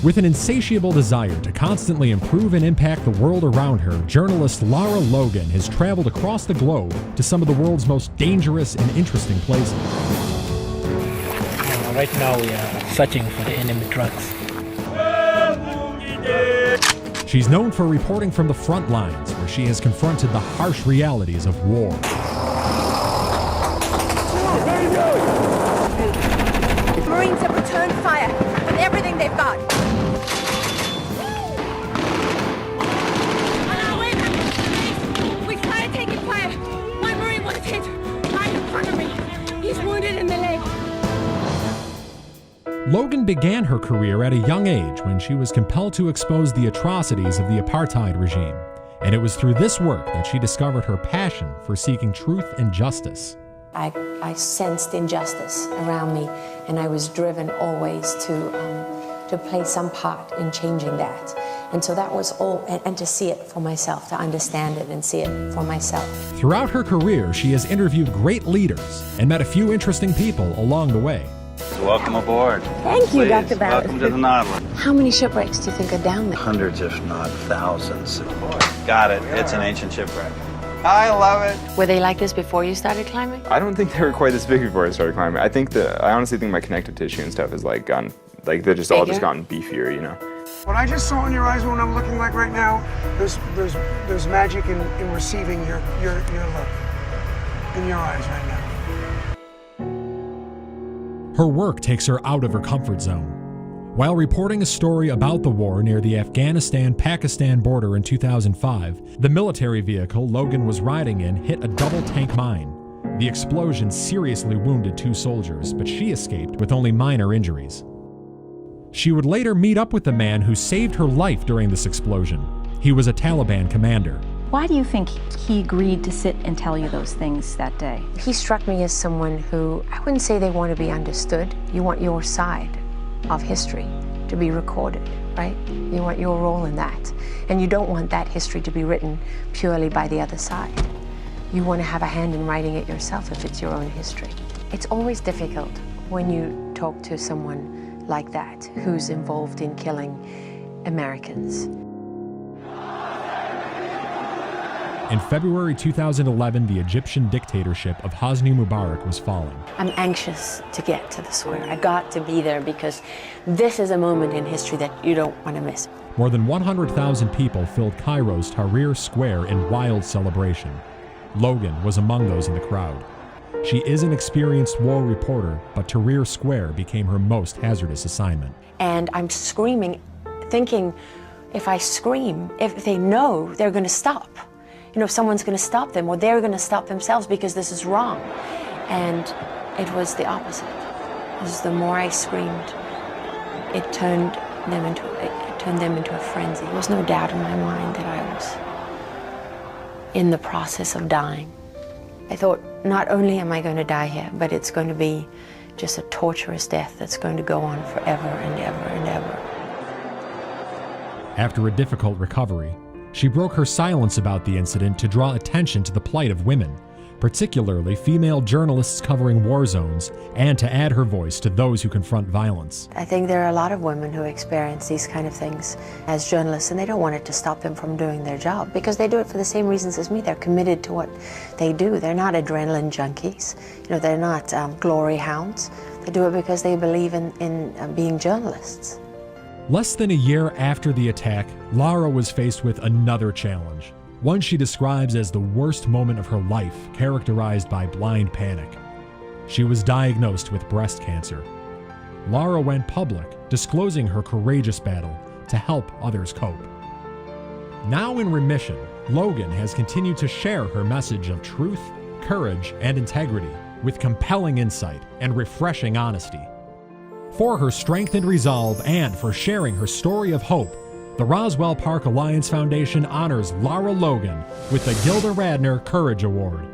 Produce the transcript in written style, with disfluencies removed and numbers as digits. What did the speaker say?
With an insatiable desire to constantly improve and impact the world around her, journalist Lara Logan has traveled across the globe to some of the world's most dangerous and interesting places. Right now we are searching for the enemy drugs. She's known for reporting from the front lines, where she has confronted the harsh realities of war. Marines have returned fire with everything they've got. On our way back to the base, we started taking fire. One Marine was hit right in front of me. He's wounded in the leg. Logan began her career at a young age when she was compelled to expose the atrocities of the apartheid regime. And it was through this work that she discovered her passion for seeking truth and justice. I sensed injustice around me, and I was driven always to play some part in changing that. And so that was all, and to see it for myself, to understand it and see it for myself. Throughout her career, she has interviewed great leaders and met a few interesting people along the way. Welcome aboard. Thank you, Dr. Barrett. Welcome to the Nautilus. How many shipwrecks do you think are down there? Hundreds, if not thousands. Got it. It's an ancient shipwreck. I love it. Were they like this before you started climbing? I don't think they were quite this big before I started climbing. I honestly think my connective tissue and stuff has they've just all just gotten beefier, you know. What I just saw in your eyes, what I'm looking like right now, there's magic in receiving your look in your eyes right now. Her work takes her out of her comfort zone. While reporting a story about the war near the Afghanistan-Pakistan border in 2005, the military vehicle Logan was riding in hit a double-tank mine. The explosion seriously wounded 2 soldiers, but she escaped with only minor injuries. She would later meet up with the man who saved her life during this explosion. He was a Taliban commander. Why do you think he agreed to sit and tell you those things that day? He struck me as someone who, I wouldn't say they want to be understood. You want your side of history to be recorded, right? You want your role in that. And you don't want that history to be written purely by the other side. You want to have a hand in writing it yourself if it's your own history. It's always difficult when you talk to someone like that who's involved in killing Americans. In February 2011, the Egyptian dictatorship of Hosni Mubarak was falling. I'm anxious to get to the square. I got to be there because this is a moment in history that you don't want to miss. More than 100,000 people filled Cairo's Tahrir Square in wild celebration. Logan was among those in the crowd. She is an experienced war reporter, but Tahrir Square became her most hazardous assignment. And I'm screaming, thinking, if I scream, if they know, they're going to stop. You know, if someone's going to stop them, or they're going to stop themselves because this is wrong. And it was the opposite. Because the more I screamed, it turned them into a frenzy. There was no doubt in my mind that I was in the process of dying. I thought, not only am I going to die here, but it's going to be just a torturous death that's going to go on forever and ever and ever. After a difficult recovery, she broke her silence about the incident to draw attention to the plight of women, particularly female journalists covering war zones, and to add her voice to those who confront violence. I think there are a lot of women who experience these kind of things as journalists, and they don't want it to stop them from doing their job because they do it for the same reasons as me. They're committed to what they do. They're not adrenaline junkies. You know, they're not glory hounds. They do it because they believe in being journalists. Less than a year after the attack, Lara was faced with another challenge, one she describes as the worst moment of her life, characterized by blind panic. She was diagnosed with breast cancer. Lara went public, disclosing her courageous battle to help others cope. Now in remission, Logan has continued to share her message of truth, courage, and integrity with compelling insight and refreshing honesty. For her strength and resolve and for sharing her story of hope, the Roswell Park Alliance Foundation honors Lara Logan with the Gilda Radner Courage Award.